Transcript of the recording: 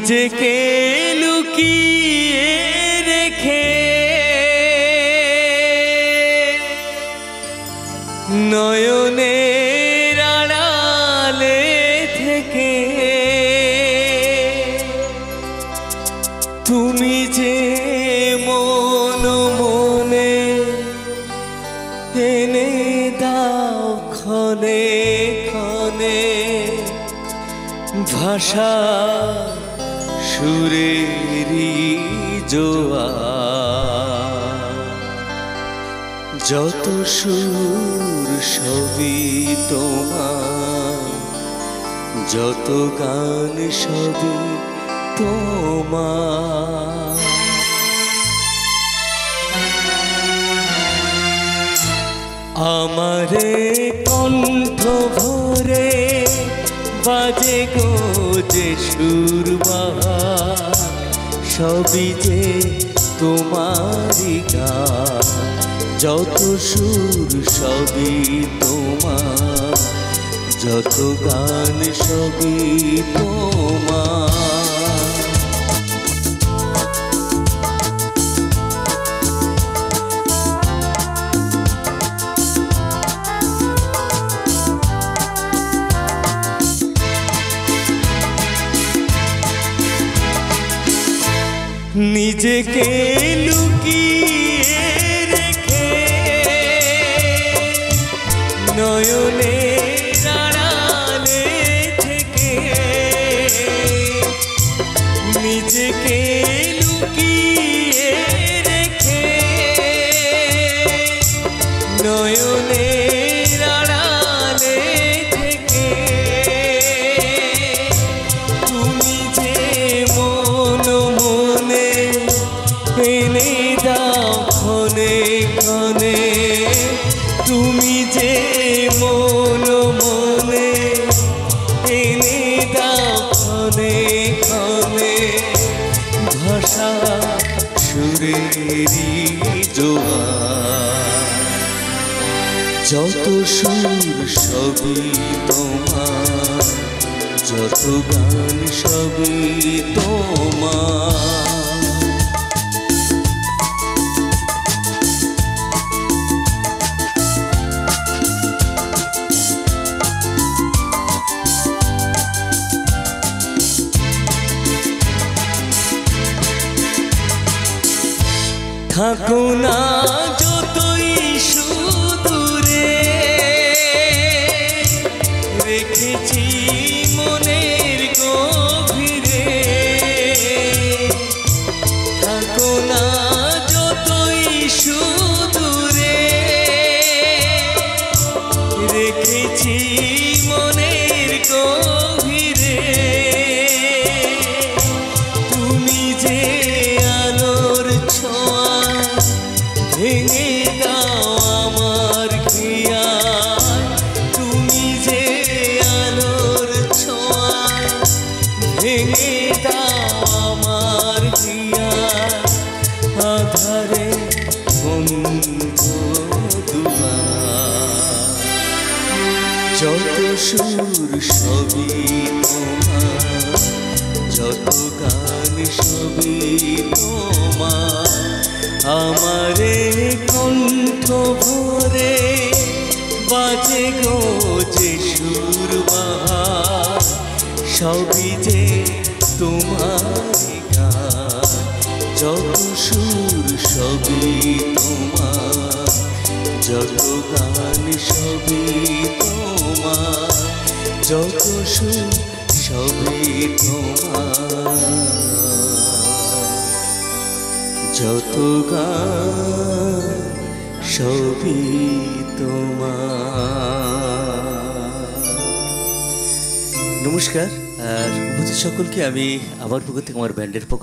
নিজেকে লুকিয়ে রেখে নয়নের আড়ালে থেকে তুমি যে মন মনে এনে দাও ক্ষণে ক্ষণে ভাষা সুরেরি জোয়ার। যত সুর সবই তোমার, যত গান সবই তোমার। আমারে কণ্ঠ ভরে বাজে গো যে সুরবাহার, সবই যে তোমারই গান। যত সুর সবই তোমার, যত গান সবই তোমার। নিজেকে লুকিয়ে রেখে নয়নের আড়ালে থেকে, নিজেকে লুকিয়ে রেখে নয়নের আড়ালে থেকে তুমি যে মন মনে এনে দাও ক্ষণে ক্ষণে, তুমি যে মন মনে এনে দাও ক্ষণে ক্ষণে ভাষা সুরেরি জোয়ার। যত সুর সবই তোমার, যত গান সবই তোমার। থাকো না যতই সুদূরে, রেখেছি মনের গভীরে। থাকো না যতই সুদূরে, রেখেছি মনের গভীরে। তুমি যে আলোর ছোঁয়া ভেঙে দাও আমার খেয়াল, তুমি যে আলোর ছোঁয়া ভেঙে দাও আমার খেয়াল। আধারে বন্ধ দুয়ার, যত সুর সবই তোমার, যত গান সবই তোমার। আমারে কণ্ঠ ভরে বাজে গো যে সুরবাহার, সবই যে তোমারই গান। যত সুর সবই তোমার, যত গান সবই তোমার, যত সুর সবই তোমার, যত গান সবই তোমার। নমস্কার, আর উপস্থিত সকলকে আমি আমার পক্ষ থেকে, আমার ব্যান্ডের পক্ষ